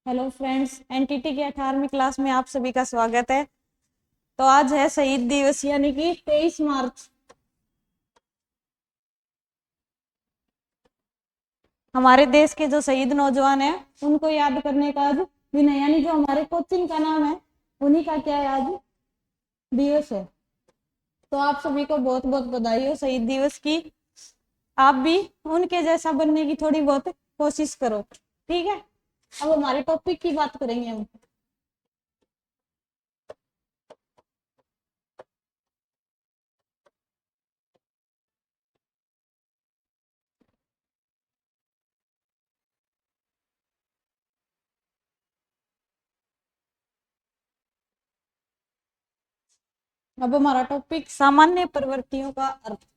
Hello friends, entity की 18वीं class में आप सभी का स्वागत है। तो आज है शहीद दिवस यानी कि 23 मार्च। हमारे देश के जो शहीद नौजवान हैं उनको याद करने का आज दिन है, यानी जो हमारे कोचिंग का नाम है उन्हीं का क्या है आज दिवस है। तो आप सभी को बहुत बहुत बधाई हो शहीद दिवस की। आप भी उनके जैसा बनने की थोड़ी बहुत कोशिश करो, ठीक है। अब हमारे टॉपिक की बात करेंगे हम। अब हमारा टॉपिक सामान्य प्रवृत्तियों का अर्थ।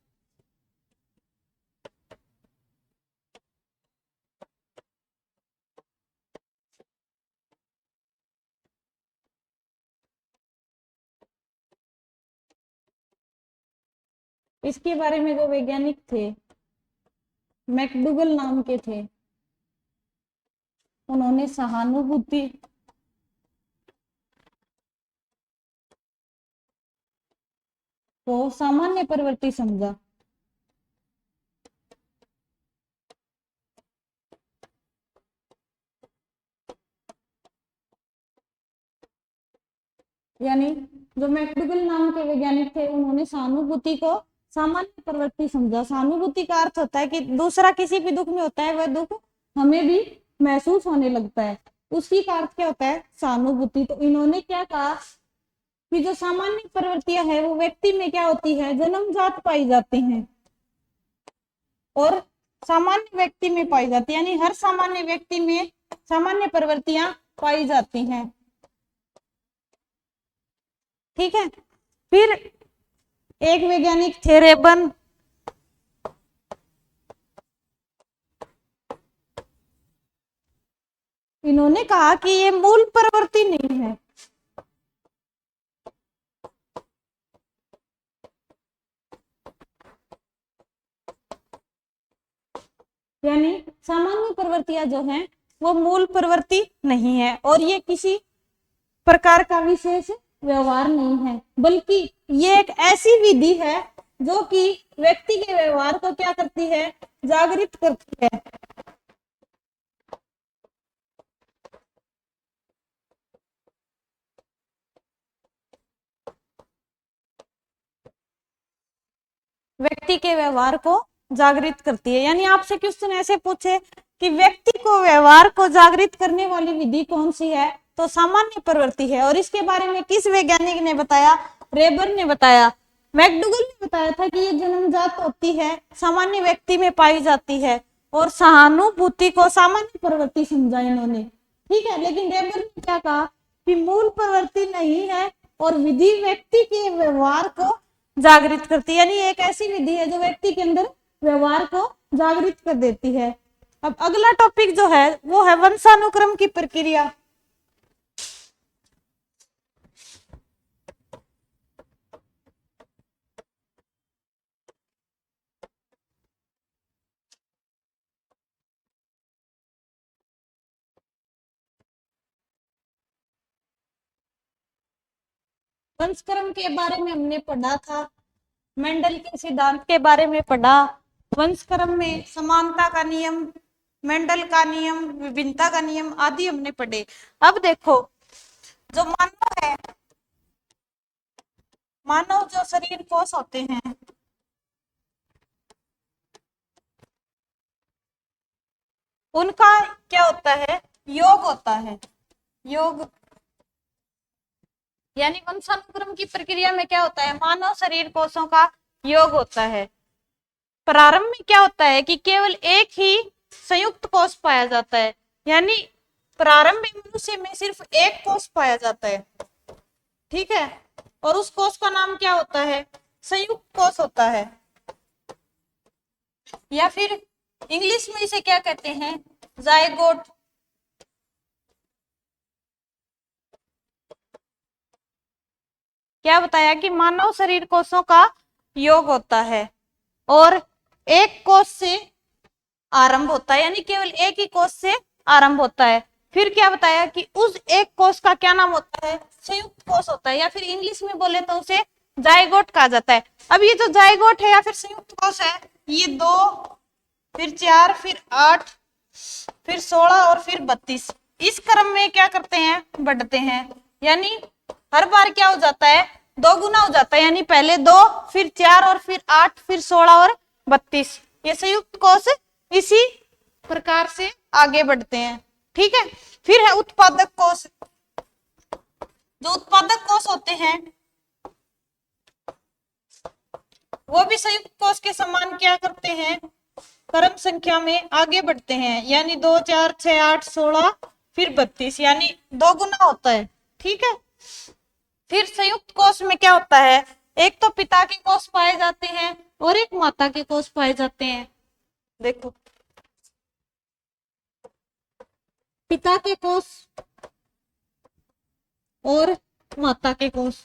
इसके बारे में जो वैज्ञानिक थे, मैकडूगल नाम के थे, उन्होंने सहानुभूति को सामान्य प्रवृत्ति समझा। यानी जो मैकडूगल नाम के वैज्ञानिक थे उन्होंने सहानुभूति को सामान्य प्रवृत्ति समझा। सहानुभूति का अर्थ होता है कि दूसरा किसी भी दुख में होता है, वह दुख हमें भी महसूस होने लगता है, उसी का अर्थ क्या होता है सहानुभूति। तो इन्होंने क्या कहा कि जो सामान्य प्रवृत्तियां है वो व्यक्ति में क्या होती है, जन्मजात पाई जाती हैं और सामान्य व्यक्ति में पाई जाती है, यानी हर सामान्य व्यक्ति में सामान्य प्रवृत्तियां पाई जाती हैं, ठीक है। फिर एक वैज्ञानिक थे रेबन, इन्होंने कहा कि ये मूल प्रवृत्ति नहीं है, यानी सामान्य प्रवृत्तियां जो हैं वो मूल प्रवृत्ति नहीं है और ये किसी प्रकार का विशेष व्यवहार नहीं है, बल्कि ये एक ऐसी विधि है जो कि व्यक्ति के व्यवहार को क्या करती है, जागृत करती है। व्यक्ति के व्यवहार को जागृत करती है। यानी आपसे क्वेश्चन ऐसे पूछे कि व्यक्ति को व्यवहार को जागृत करने वाली विधि कौन सी है, तो सामान्य प्रवृत्ति है। और इसके बारे में किस वैज्ञानिक ने बताया, रेबर ने बताया। मैकडूगल ने बताया था कि ये जन्मजात होती है, सामान्य व्यक्ति में पाई जाती है और सहानुभूति को सामान्य प्रवृत्ति समझा इन्होंने, ठीक है। लेकिन रेबर ने क्या कहा कि मूल प्रवृत्ति नहीं है और विधि व्यक्ति के व्यवहार को जागृत करती है, यानी एक ऐसी विधि है जो व्यक्ति के अंदर व्यवहार को जागृत कर देती है। अब अगला टॉपिक जो है वो है वंशानुक्रम की प्रक्रिया। वंशक्रम के बारे में हमने पढ़ा था, मेंडल के सिद्धांत के बारे में पढ़ा, वंशक्रम में समानता का नियम, मेंडल का नियम, विभिन्नता का नियम आदि हमने पढ़े। अब देखो, जो मानव है, मानव जो शरीर कोष होते हैं, उनका क्या होता है, योग होता है, योग। यानी वंशानुक्रम की प्रक्रिया में क्या होता है, मानव शरीर कोषों का योग होता है। प्रारंभ में क्या होता है कि केवल एक ही संयुक्त कोष पाया जाता है, यानी प्रारंभ में मनुष्य में सिर्फ एक कोष पाया जाता है, ठीक है। और उस कोष का नाम क्या होता है, संयुक्त कोष होता है, या फिर इंग्लिश में इसे क्या कहते हैं, जायगोट। क्या बताया कि मानव शरीर कोषों का योग होता है और एक कोष से आरंभ होता है, यानी केवल एक ही कोष से आरंभ होता है। फिर क्या बताया कि उस एक कोष का क्या नाम होता है, संयुक्त कोष होता है, या फिर इंग्लिश में बोले तो उसे जाइगोट कहा जाता है। अब ये जो जाइगोट है या फिर संयुक्त कोष है, ये 2, फिर 4, फिर 8, फिर 16 और फिर 32 इस क्रम में क्या करते हैं, बढ़ते हैं। यानी हर बार क्या हो जाता है, 2 गुना हो जाता है। यानी पहले 2, फिर 4 और फिर 8, फिर 16 और 32 ये संयुक्त कोष इसी प्रकार से आगे बढ़ते हैं। ठीक है। फिर है उत्पादक कोष। जो उत्पादक कोष होते हैं वो भी संयुक्त कोष के समान क्या करते हैं, क्रम संख्या में आगे बढ़ते हैं। यानी 2, 4, 6, 8, 16 फिर 32 यानी 2 गुना होता है। ठीक है। फिर संयुक्त कोष में क्या होता है, एक तो पिता के कोष पाए जाते हैं और एक माता के कोष पाए जाते हैं। देखो, पिता के कोष और माता के कोष,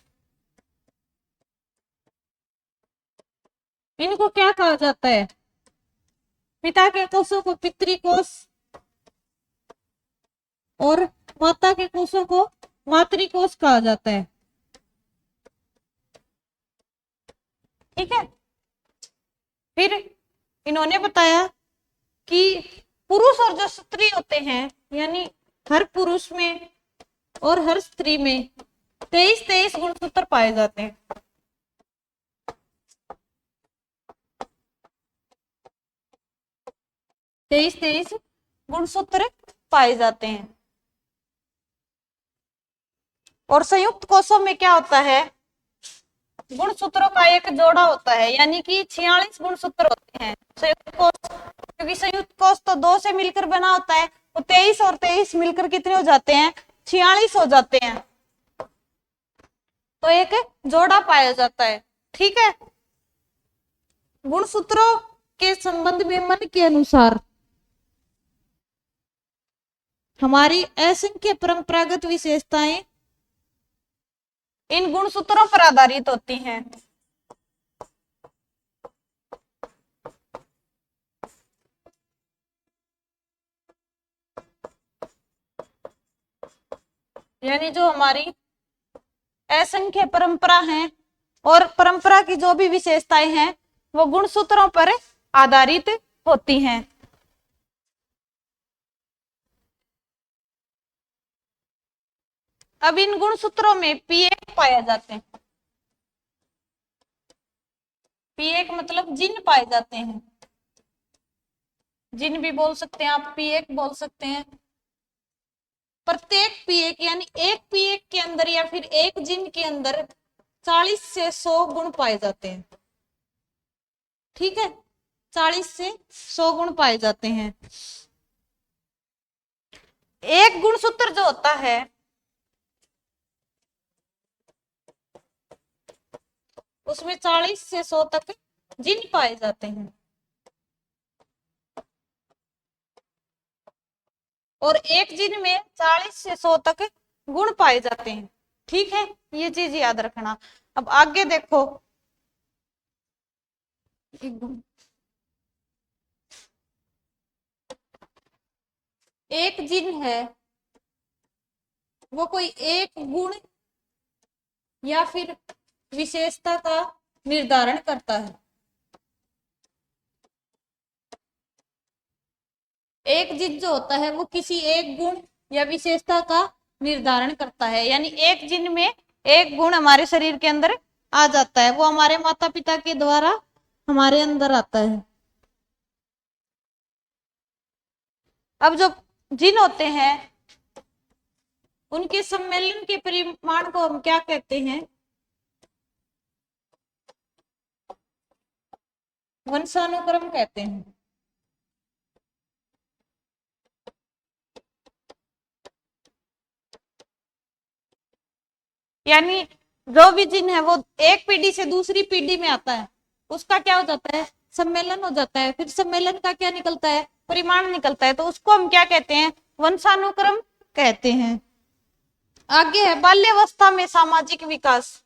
इनको क्या कहा जाता है, पिता के कोषों को पितृकोष और माता के कोषों को मातृकोष कहा जाता है। ठीक है। फिर इन्होंने बताया कि पुरुष और जो स्त्री होते हैं, यानी हर पुरुष में और हर स्त्री में 23 गुणसूत्र पाए जाते हैं। 23 गुणसूत्र पाए जाते हैं। और संयुक्त कोषों में क्या होता है, गुणसूत्रों का एक जोड़ा होता है। यानी कि 46 गुणसूत्र होते हैं संयुक्त कोष। क्योंकि संयुक्त कोष तो 2 से मिलकर बना होता है, तो 23 और 23 मिलकर कितने हो जाते हैं, 46 हो जाते हैं। तो एक जोड़ा पाया जाता है। ठीक है। गुणसूत्रों के संबंध में मन के अनुसार हमारी असंख्य परंपरागत विशेषताएं इन गुणसूत्रों पर आधारित होती हैं। यानी जो हमारी असंख्य परंपरा है और परंपरा की जो भी विशेषताएं हैं वो गुणसूत्रों पर आधारित होती हैं। अब इन गुणसूत्रों में P1 पाए जाते हैं। P1 मतलब जिन पाए जाते हैं, जिन भी बोल सकते हैं आप, P1 बोल सकते हैं। प्रत्येक P1 यानी एक P1 के अंदर या फिर एक जिन के अंदर 40 से 100 गुण पाए जाते हैं। ठीक है। 40 से 100 गुण पाए जाते हैं। एक गुणसूत्र जो होता है उसमें 40 से 100 तक जिन पाए जाते हैं और एक जिन में 40 से 100 तक गुण पाए जाते हैं। ठीक है। ये चीज याद रखना। अब आगे देखो, एक जिन है वो कोई एक गुण या फिर विशेषता का निर्धारण करता है। एक जिन जो होता है वो किसी एक गुण या विशेषता का निर्धारण करता है। यानी एक जिन में एक गुण हमारे शरीर के अंदर आ जाता है, वो हमारे माता पिता के द्वारा हमारे अंदर आता है। अब जो जिन होते हैं उनके सम्मेलन के परिमाण को हम क्या कहते हैं, वंशानुक्रम कहते हैं। यानी जो भी जिन है वो एक पीढ़ी से दूसरी पीढ़ी में आता है, उसका क्या हो जाता है, सम्मेलन हो जाता है। फिर सम्मेलन का क्या निकलता है, परिमाण निकलता है। तो उसको हम क्या कहते हैं, वंशानुक्रम कहते हैं। आगे है बाल्यावस्था में सामाजिक विकास।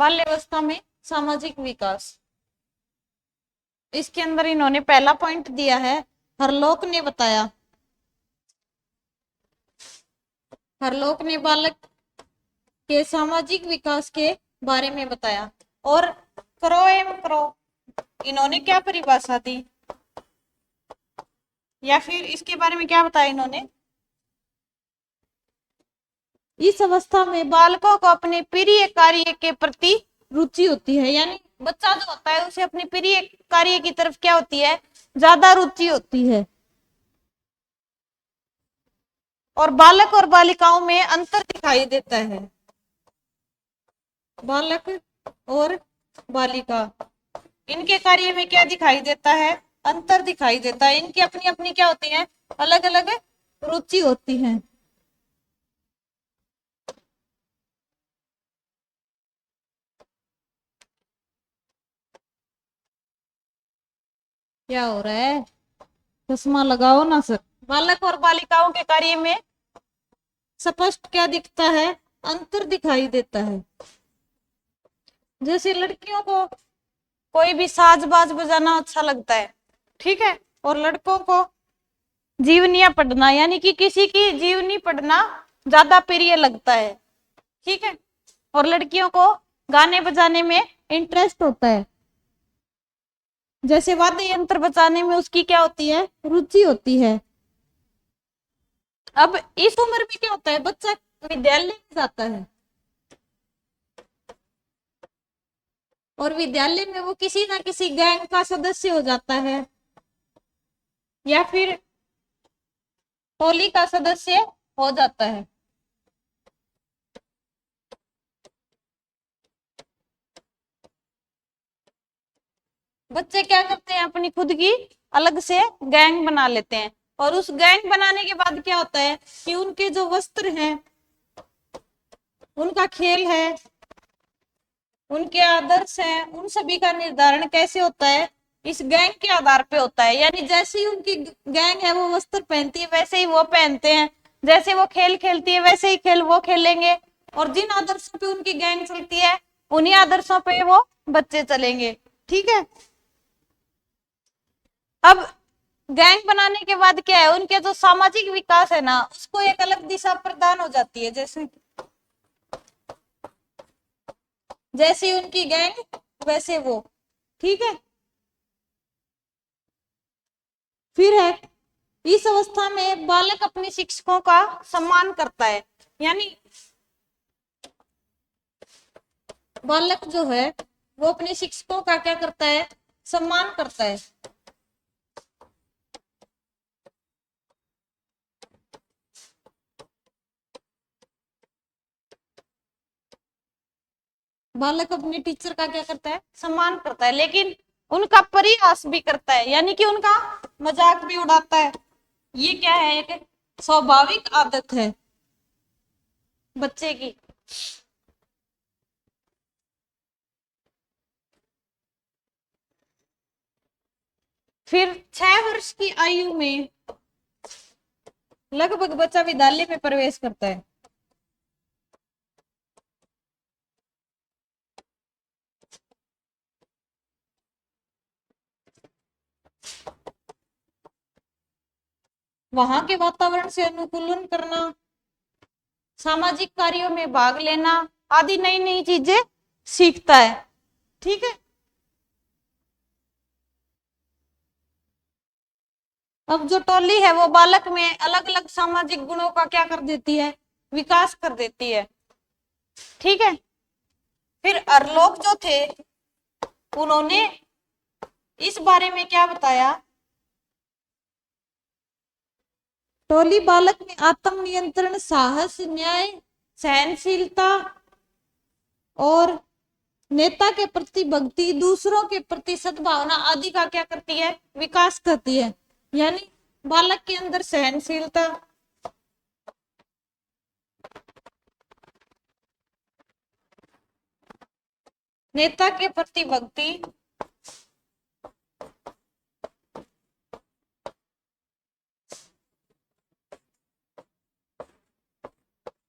बाल्यावस्था में सामाजिक विकास, इसके अंदर इन्होंने पहला पॉइंट दिया है, हरलोक ने बताया, हरलोक ने बालक के सामाजिक विकास के बारे में बताया। और क्रो एवं क्रो, इन्होंने क्या परिभाषा दी या फिर इसके बारे में क्या बताया इन्होंने? इस अवस्था में बालकों को अपने प्रिय कार्य के प्रति रुचि होती है, यानी बच्चा जो होता है उसे अपने प्रिय कार्य की तरफ क्या होती है, ज्यादा रुचि होती है। और बालक और बालिकाओं में अंतर दिखाई देता है, बालक और बालिका, इनके कार्य में क्या दिखाई देता है, अंतर दिखाई देता है। इनकी अपनी अपनी क्या होती है, अलग अलग रुचि होती है। क्या हो रहा है, चश्मा लगाओ ना सर। बालक और बालिकाओं के कार्य में स्पष्ट क्या दिखता है, अंतर दिखाई देता है। जैसे लड़कियों को कोई भी साज बाज बजाना अच्छा लगता है, ठीक है, और लड़कों को जीवनियां पढ़ना, यानी कि किसी की जीवनी पढ़ना ज्यादा प्रिय लगता है, ठीक है, और लड़कियों को गाने बजाने में इंटरेस्ट होता है। जैसे वाद्य यंत्र बजाने में उसकी क्या होती है, रुचि होती है। अब इस उम्र में क्या होता है, बच्चा विद्यालय में जाता है और विद्यालय में वो किसी ना किसी गैंग का सदस्य हो जाता है या फिर टोली का सदस्य हो जाता है। बच्चे क्या करते हैं, अपनी खुद की अलग से गैंग बना लेते हैं, और उस गैंग बनाने के बाद क्या होता है कि उनके जो वस्त्र हैं, उनका खेल है, उनके आदर्श हैं, उन सभी का निर्धारण कैसे होता है, इस गैंग के आधार पे होता है। यानी जैसे ही उनकी गैंग है वो वस्त्र पहनती है वैसे ही वो पहनते हैं, जैसे वो खेल खेलती है वैसे ही खेल वो खेलेंगे, और जिन आदर्शों पे उनकी गैंग चलती है उन्हीं आदर्शों पे वो बच्चे चलेंगे, ठीक है। अब गैंग बनाने के बाद क्या है, उनके जो सामाजिक विकास है ना उसको एक अलग दिशा प्रदान हो जाती है। जैसे जैसी उनकी गैंग वैसे वो, ठीक है। फिर है, इस अवस्था में बालक अपने शिक्षकों का सम्मान करता है, यानी बालक जो है वो अपने शिक्षकों का क्या करता है, सम्मान करता है। बालक अपने टीचर का क्या करता है, सम्मान करता है, लेकिन उनका परिहास भी करता है, यानी कि उनका मजाक भी उड़ाता है। ये क्या है, एक स्वाभाविक आदत है बच्चे की। फिर 6 वर्ष की आयु में लगभग बच्चा विद्यालय में प्रवेश करता है। वहां के वातावरण से अनुकूलन करना, सामाजिक कार्यों में भाग लेना आदि नई नई चीजें सीखता है, ठीक है। अब जो टोली है वो बालक में अलग अलग सामाजिक गुणों का क्या कर देती है, विकास कर देती है, ठीक है। फिर अरलोक जो थे उन्होंने इस बारे में क्या बताया, टोली बालक में आत्म नियंत्रण, साहस, न्याय, सहनशीलता और नेता के प्रति भक्ति, दूसरों के प्रति सद्भावना आदि का क्या करती है, विकास करती है। यानी बालक के अंदर सहनशीलता, नेता के प्रति भक्ति,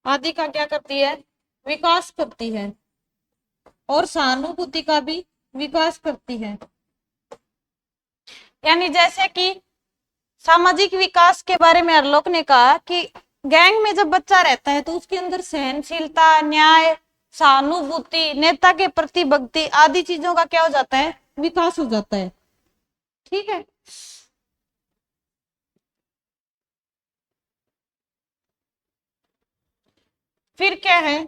आदि का क्या करती है, विकास करती है। और सहानुभूति का भी विकास करती है। यानी जैसे कि सामाजिक विकास के बारे में आलोक ने कहा कि गैंग में जब बच्चा रहता है तो उसके अंदर सहनशीलता, न्याय, सहानुभूति, नेता के प्रति भक्ति आदि चीजों का क्या हो जाता है, विकास हो जाता है। ठीक है। फिर क्या है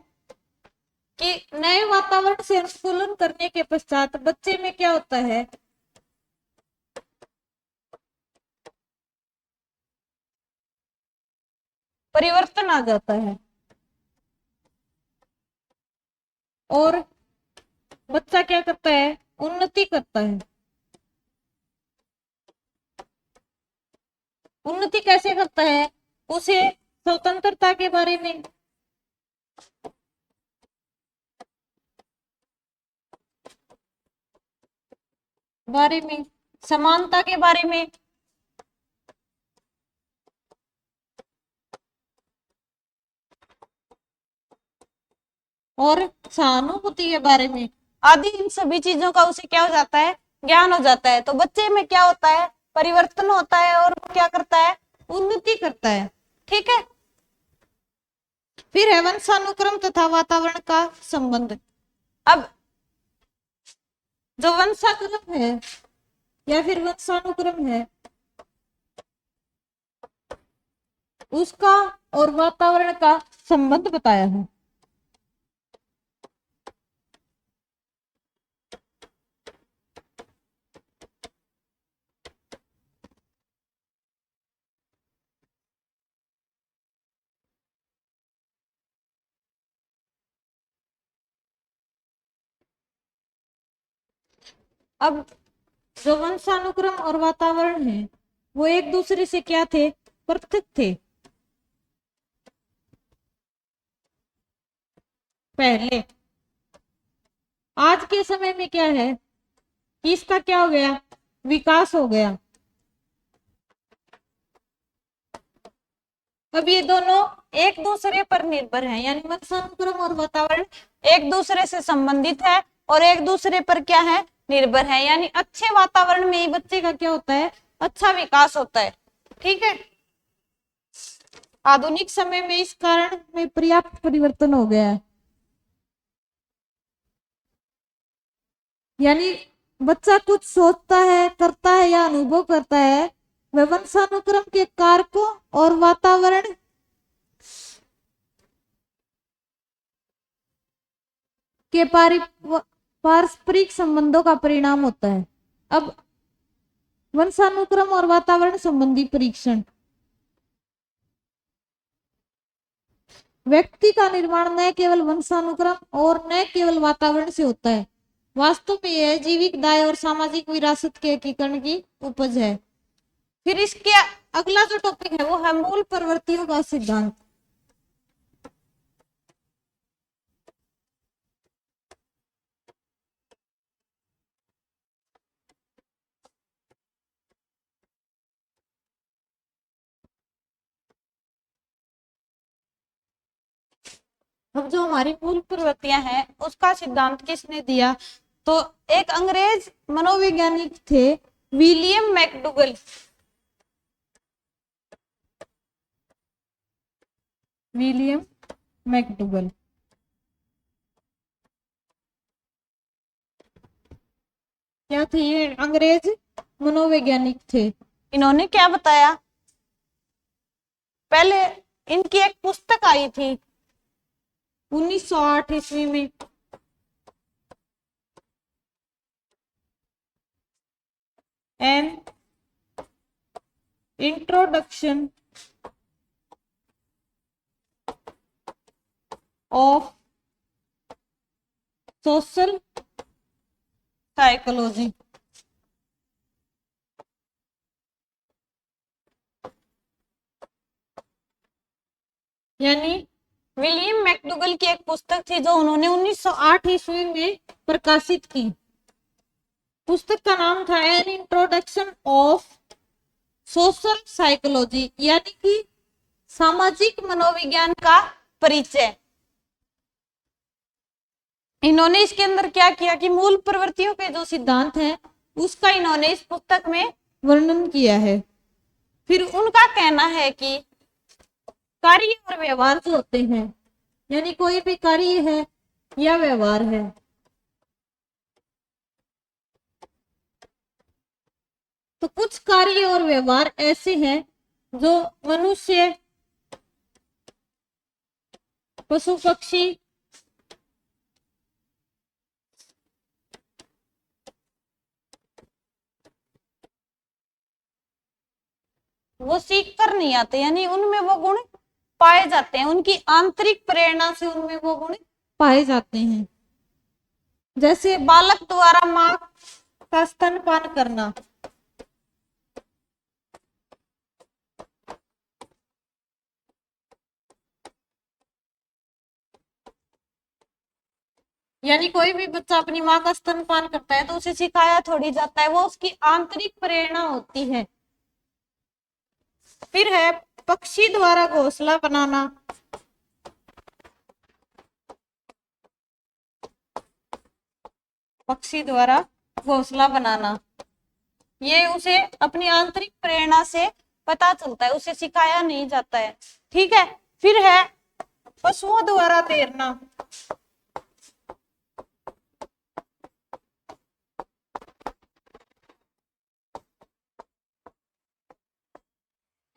कि नए वातावरण से अनुकूलन करने के पश्चात बच्चे में क्या होता है, परिवर्तन आ जाता है और बच्चा क्या करता है, उन्नति करता है। उन्नति कैसे करता है, उसे स्वतंत्रता के बारे में, समानता के बारे में, और सहानुभूति के बारे में आदि, इन सभी चीजों का उसे क्या हो जाता है, ज्ञान हो जाता है। तो बच्चे में क्या होता है, परिवर्तन होता है और क्या करता है, उन्नति करता है। ठीक है। फिर है वंशानुक्रम तथा वातावरण का संबंध। अब जो वंशानुक्रम है या फिर वंशानुक्रम है, उसका और वातावरण का संबंध बताया है। अब जो वंशानुक्रम और वातावरण है वो एक दूसरे से क्या थे, पृथक थे पहले। आज के समय में क्या है कि इसका क्या हो गया, विकास हो गया। अब ये दोनों एक दूसरे पर निर्भर हैं, यानी वंशानुक्रम और वातावरण एक दूसरे से संबंधित है और एक दूसरे पर क्या है, निर्भर है। यानी अच्छे वातावरण में ही बच्चे का क्या होता है, अच्छा विकास होता है। ठीक है। आधुनिक समय में इस कारण में पर्याप्त परिवर्तन हो गया है। यानी बच्चा कुछ सोचता है, करता है या अनुभव करता है, वह वंशानुक्रम के कारकों और वातावरण के पारस्परिक संबंधों का परिणाम होता है। अब वंशानुक्रम और वातावरण संबंधी परीक्षण। व्यक्ति का निर्माण न केवल वंशानुक्रम और न केवल वातावरण से होता है, वास्तव में यह जैविक दाय और सामाजिक विरासत के एकीकरण की उपज है। फिर इसके अगला जो टॉपिक है वो है मूल प्रवृत्तियों का सिद्धांत। अब जो हमारी मूल प्रवृत्तियां हैं उसका सिद्धांत किसने दिया, तो एक अंग्रेज मनोवैज्ञानिक थे, विलियम मैकडूगल। विलियम मैकडूगल क्या थे, ये अंग्रेज मनोवैज्ञानिक थे। इन्होंने क्या बताया, पहले इनकी एक पुस्तक आई थी 1908 ईस्वी में, an introduction of social psychology. यानी विलियम मैकडूगल की एक पुस्तक थी जो उन्होंने 1908 ईस्वी में प्रकाशित की। पुस्तक का नाम था an introduction of social psychology, यानी कि सामाजिक मनोविज्ञान का परिचय। इन्होंने इसके अंदर क्या किया कि मूल प्रवृत्तियों के जो सिद्धांत हैं उसका इन्होंने इस पुस्तक में वर्णन किया है। फिर उनका कहना है कि कार्य और व्यवहार जो होते हैं, यानी कोई भी कार्य है या व्यवहार है, तो कुछ कार्य और व्यवहार ऐसे हैं जो मनुष्य, पशु पक्षी, वो सीख कर नहीं आते, यानी उनमें वो गुण पाए जाते हैं, उनकी आंतरिक प्रेरणा से उनमें वो गुण पाए जाते हैं। जैसे बालक द्वारा मां का स्तनपान करना, यानी कोई भी बच्चा अपनी माँ का स्तनपान करता है तो उसे सिखाया थोड़ी जाता है, वो उसकी आंतरिक प्रेरणा होती है। फिर है पक्षी द्वारा घोंसला बनाना, पक्षी द्वारा घोंसला बनाना, ये उसे अपनी आंतरिक प्रेरणा से पता चलता है, उसे सिखाया नहीं जाता है। ठीक है। फिर है पशुओं द्वारा तैरना,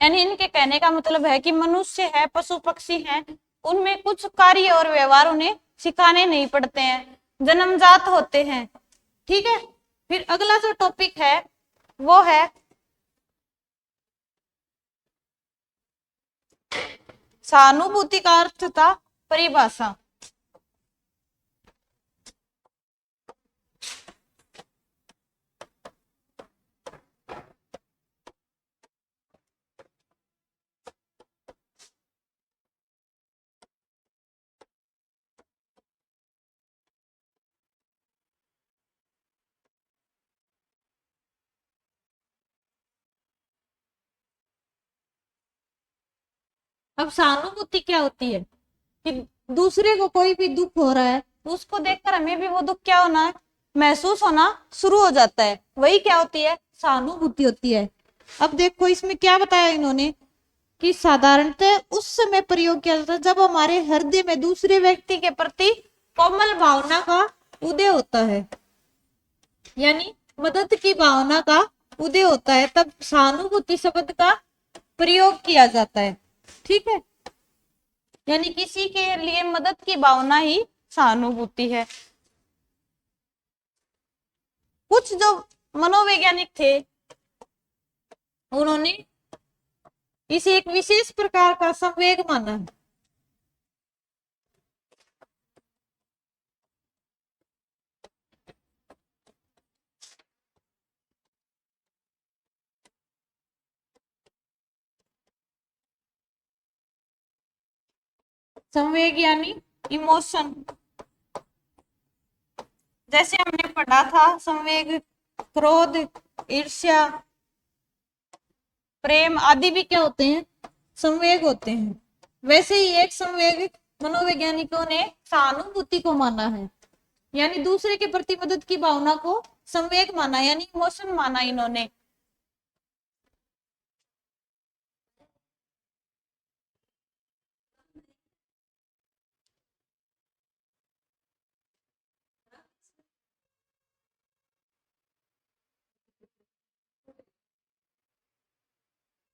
यानी इनके कहने का मतलब है कि मनुष्य है, पशु पक्षी हैं, उनमें कुछ कार्य और व्यवहार उन्हें सिखाने नहीं पड़ते हैं, जन्मजात होते हैं। ठीक है। फिर अगला जो टॉपिक है वो है सहानुभूति का अर्थ तथा परिभाषा। अब सहानुभूति क्या होती है कि दूसरे को कोई भी दुख हो रहा है तो उसको देखकर हमें भी वो दुख क्या होना है, महसूस होना शुरू हो जाता है, वही क्या होती है, सहानुभूति होती है। अब देखो इसमें क्या बताया इन्होंने कि साधारणतः उस समय प्रयोग किया जाता है जब हमारे हृदय में दूसरे व्यक्ति के प्रति कोमल भावना का उदय होता है, यानी मदद की भावना का उदय होता है, तब सहानुभूति शब्द का प्रयोग किया जाता है। ठीक है। यानी किसी के लिए मदद की भावना ही सहानुभूति है। कुछ जो मनोवैज्ञानिक थे उन्होंने इसे एक विशेष प्रकार का संवेग माना है। संवेग यानी इमोशन, जैसे हमने पढ़ा था संवेग क्रोध, ईर्ष्या, प्रेम आदि भी क्या होते हैं, संवेग होते हैं। वैसे ही एक संवेग मनोवैज्ञानिकों ने सहानुभूति को माना है, यानी दूसरे के प्रति मदद की भावना को संवेग माना, यानी इमोशन माना इन्होंने।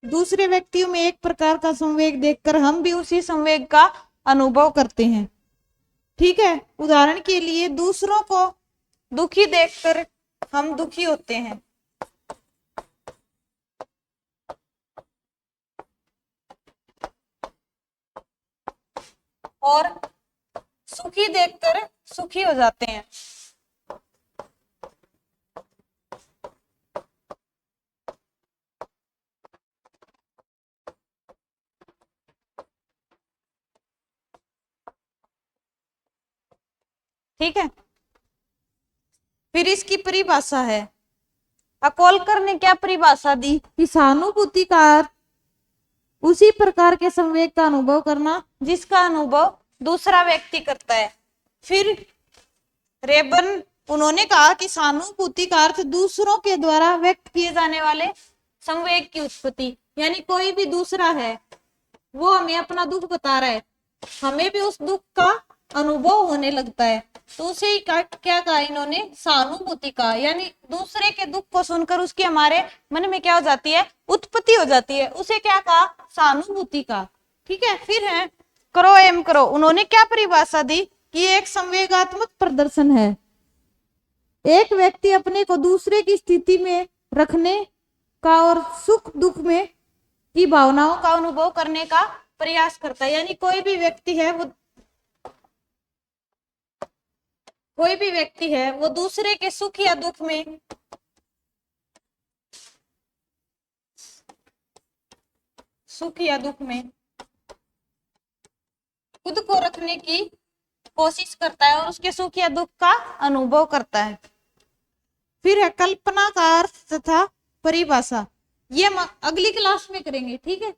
दूसरे व्यक्तियों में एक प्रकार का संवेग देखकर हम भी उसी संवेग का अनुभव करते हैं। ठीक है। उदाहरण के लिए दूसरों को दुखी देखकर हम दुखी होते हैं, और सुखी देखकर सुखी हो जाते हैं। ठीक है। फिर इसकी परिभाषा है, अकोलकर ने क्या परिभाषा दी कि सहानुभूति का अर्थ उसी प्रकार के संवेग का अनुभव करना जिसका अनुभव दूसरा व्यक्ति करता है। फिर रेबन उन्होंने कहा कि सहानुभूति का अर्थ दूसरों के द्वारा व्यक्त किए जाने वाले संवेग की उत्पत्ति, यानी कोई भी दूसरा है वो हमें अपना दुख बता रहा है, हमें भी उस दुख का अनुभव होने लगता है, तो उसे ही क्या कहा इन्होंने, सहानुभूति का, यानी दूसरे के दुख को सुनकर उसकी हमारे मन में क्या हो जाती है, उत्पत्ति हो जाती है, उसे क्या कहा, सहानुभूति का। ठीक है, फिर है करो एम करो, उन्होंने क्या परिभाषा दी कि एक संवेगात्मक प्रदर्शन है, एक व्यक्ति अपने को दूसरे की स्थिति में रखने का और सुख दुख में की भावनाओं का अनुभव करने का प्रयास करता है, यानी कोई भी व्यक्ति है वो दूसरे के सुख या दुख में खुद को रखने की कोशिश करता है और उसके सुख या दुख का अनुभव करता है। फिर है कल्पना का अर्थ तथा परिभाषा, ये हम अगली क्लास में करेंगे। ठीक है।